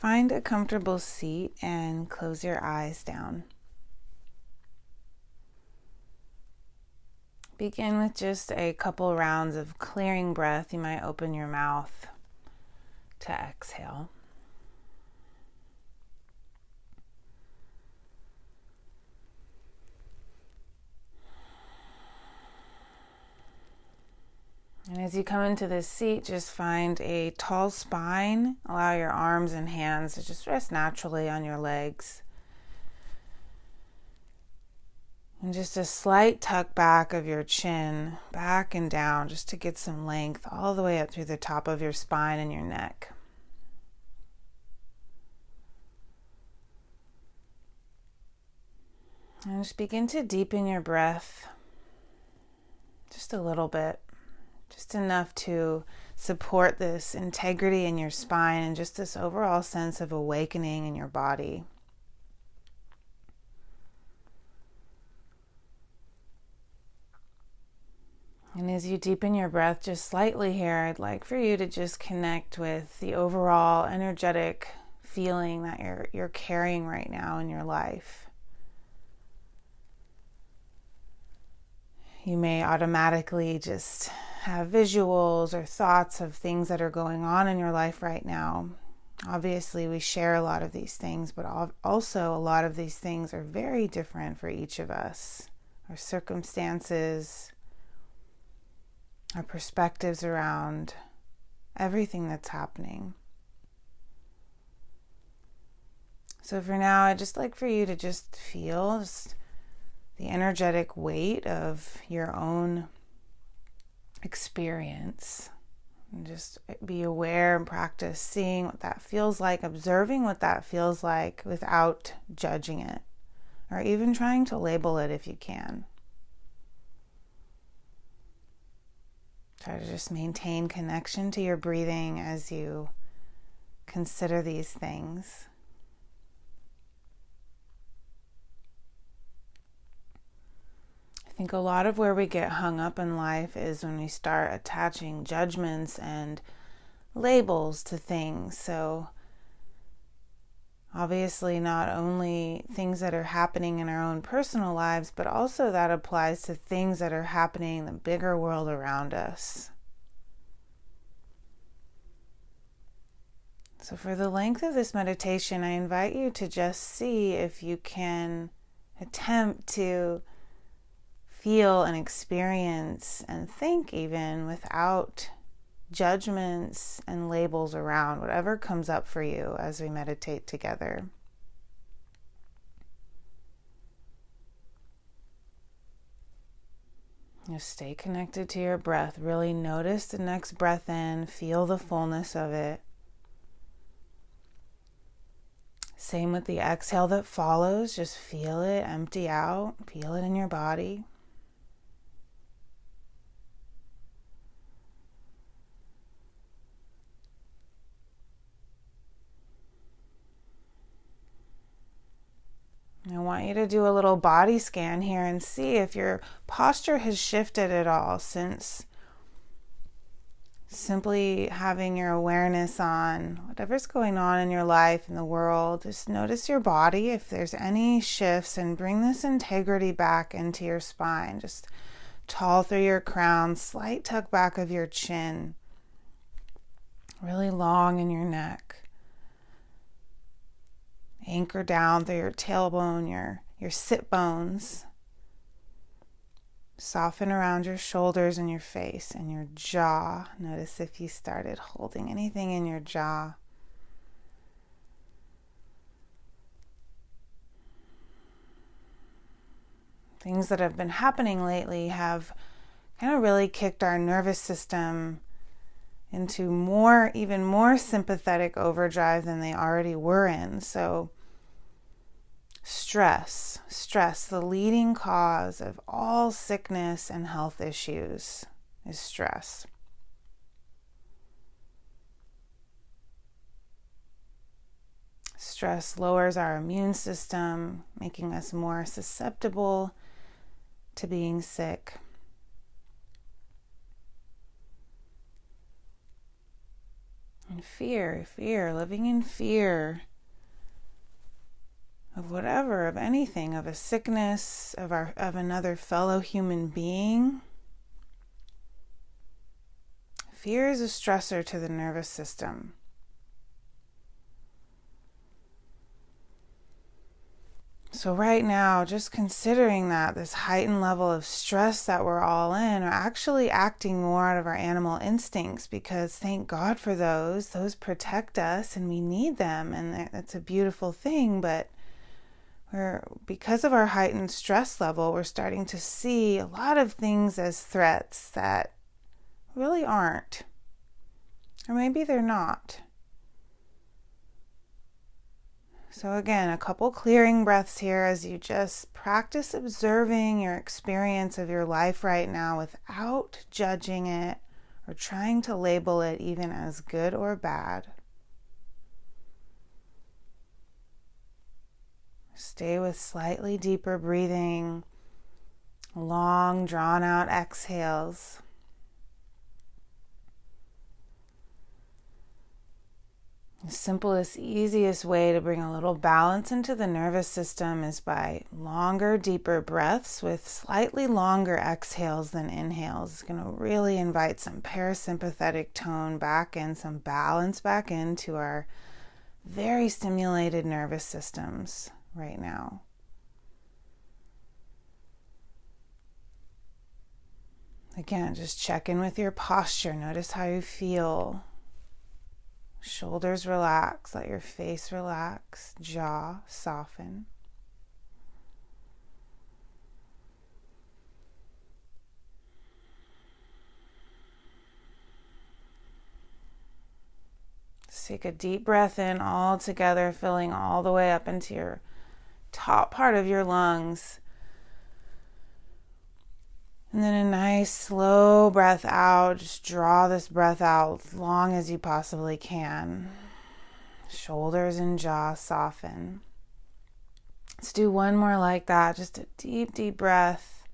Find a comfortable seat and close your eyes down. Begin with just a couple rounds of clearing breath. You might open your mouth to exhale. And as you come into this seat, just find a tall spine. Allow your arms and hands to just rest naturally on your legs. And just a slight tuck back of your chin, back and down, just to get some length all the way up through the top of your spine and your neck. And just begin to deepen your breath just a little bit. Just enough to support this integrity in your spine and just this overall sense of awakening in your body. And as you deepen your breath just slightly here, I'd like for you to just connect with the overall energetic feeling that you're carrying right now in your life. You may automatically just have visuals or thoughts of things that are going on in your life right now. Obviously, we share a lot of these things, but also a lot of these things are very different for each of us. Our circumstances, our perspectives around everything that's happening. So for now, I'd just like for you to just feel the energetic weight of your own experience. And just be aware and practice seeing what that feels like, observing what that feels like without judging it, or even trying to label it if you can. Try to just maintain connection to your breathing as you consider these things. I think a lot of where we get hung up in life is when we start attaching judgments and labels to things. So obviously not only things that are happening in our own personal lives, but also that applies to things that are happening in the bigger world around us. So for the length of this meditation, I invite you to just see if you can attempt to feel and experience and think even without judgments and labels around whatever comes up for you as we meditate together. Just stay connected to your breath. Really notice the next breath in. Feel the fullness of it. Same with the exhale that follows. Just feel it empty out. Feel it in your body. I want you to do a little body scan here and see if your posture has shifted at all since simply having your awareness on whatever's going on in your life, in the world. Just notice your body, if there's any shifts, and bring this integrity back into your spine. Just tall through your crown, slight tuck back of your chin, really long in your neck. Anchor down through your tailbone, your sit bones. Soften around your shoulders and your face and your jaw. Notice if you started holding anything in your jaw. Things that have been happening lately have kind of really kicked our nervous system into even more sympathetic overdrive than they already were in. So stress, the leading cause of all sickness and health issues is stress. Stress lowers our immune system, making us more susceptible to being sick. Fear, living in fear of whatever, of anything, of a sickness, of another fellow human being. Fear is a stressor to the nervous system. So right now, just considering that this heightened level of stress that we're all in, are actually acting more out of our animal instincts, because thank God for those protect us and we need them, and that's a beautiful thing. But because of our heightened stress level, we're starting to see a lot of things as threats that really aren't, or maybe they're not. So again, a couple clearing breaths here as you just practice observing your experience of your life right now without judging it or trying to label it even as good or bad. Stay with slightly deeper breathing, long drawn out exhales. The simplest, easiest way to bring a little balance into the nervous system is by longer, deeper breaths with slightly longer exhales than inhales. It's going to really invite some parasympathetic tone back in, some balance back into our very stimulated nervous systems right now. Again, just check in with your posture. Notice how you feel. Shoulders relax, let your face relax, jaw soften. Just take a deep breath in all together, filling all the way up into your top part of your lungs. And then a nice slow breath out. Just draw this breath out as long as you possibly can. Shoulders and jaw soften. Let's do one more like that. Just a deep, deep breath.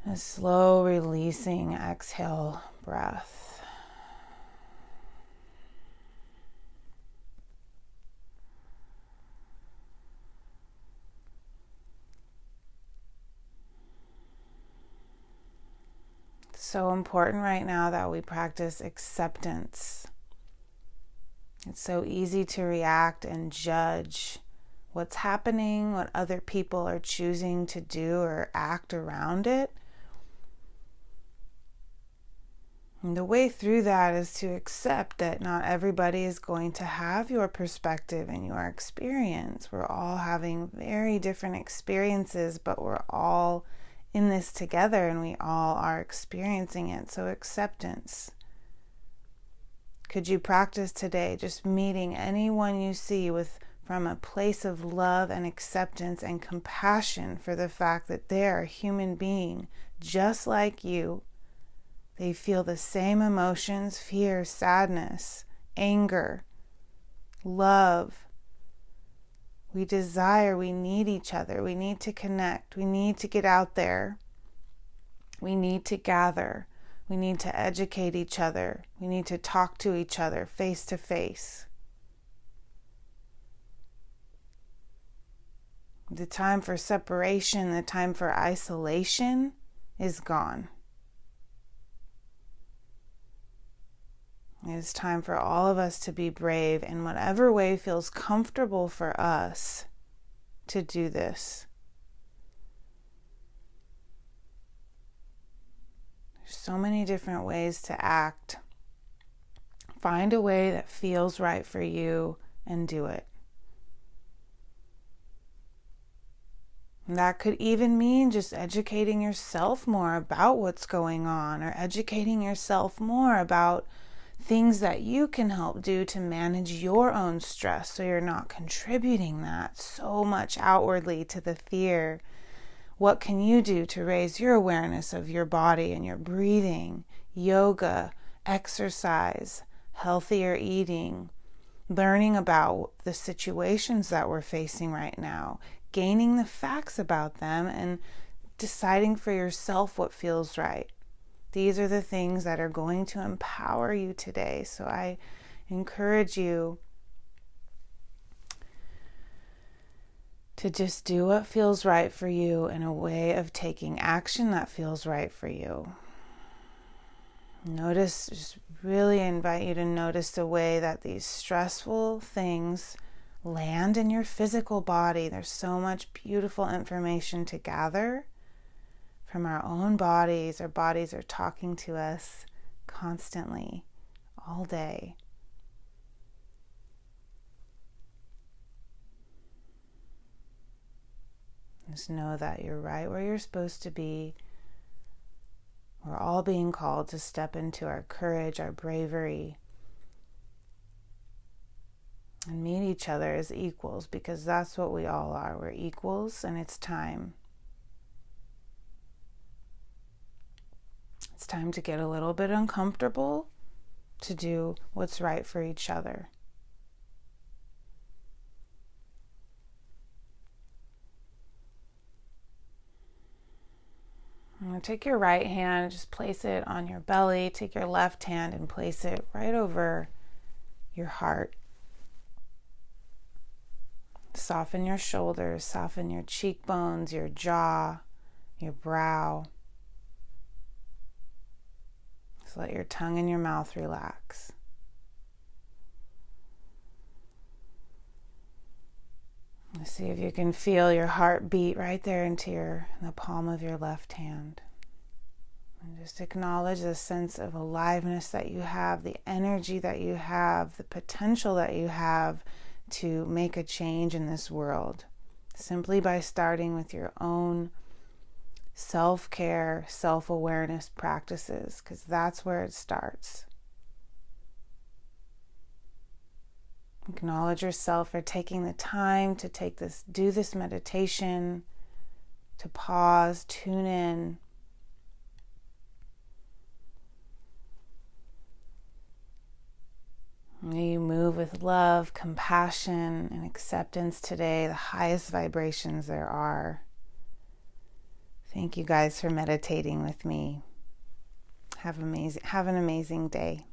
A slow releasing exhale breath. So important right now that we practice acceptance. It's so easy to react and judge what's happening, what other people are choosing to do or act around it. And the way through that is to accept that not everybody is going to have your perspective and your experience. We're all having very different experiences, but we're all in this together and we all are experiencing it. So acceptance. Could you practice today just meeting anyone you see from a place of love and acceptance and compassion for the fact that they're a human being just like you? They feel the same emotions: fear, sadness, anger, love. We desire, we need each other, we need to connect, we need to get out there, we need to gather, we need to educate each other, we need to talk to each other face to face. The time for separation, the time for isolation is gone. It is time for all of us to be brave in whatever way feels comfortable for us to do this. There's so many different ways to act. Find a way that feels right for you and do it. And that could even mean just educating yourself more about what's going on, or educating yourself more about things that you can help do to manage your own stress so you're not contributing that so much outwardly to the fear. What can you do to raise your awareness of your body and your breathing, yoga, exercise, healthier eating, learning about the situations that we're facing right now, gaining the facts about them and deciding for yourself what feels right. These are the things that are going to empower you today. So I encourage you to just do what feels right for you in a way of taking action that feels right for you. Notice, just really invite you to notice the way that these stressful things land in your physical body. There's so much beautiful information to gather from our own bodies. Our bodies are talking to us constantly, all day. Just know that you're right where you're supposed to be. We're all being called to step into our courage, our bravery, and meet each other as equals, because that's what we all are. We're equals, and it's time. It's time to get a little bit uncomfortable to do what's right for each other. I'm going to take your right hand, just place it on your belly. Take your left hand and place it right over your heart. Soften your shoulders, soften your cheekbones, your jaw, your brow. Just let your tongue and your mouth relax. See if you can feel your heart beat right there into the palm of your left hand. And just acknowledge the sense of aliveness that you have, the energy that you have, the potential that you have to make a change in this world, simply by starting with your own self-care, self-awareness practices, because that's where it starts. Acknowledge yourself for taking the time to do this meditation, to pause, tune in. May you move with love, compassion, and acceptance today, the highest vibrations there are. Thank you guys for meditating with me. Have an amazing day.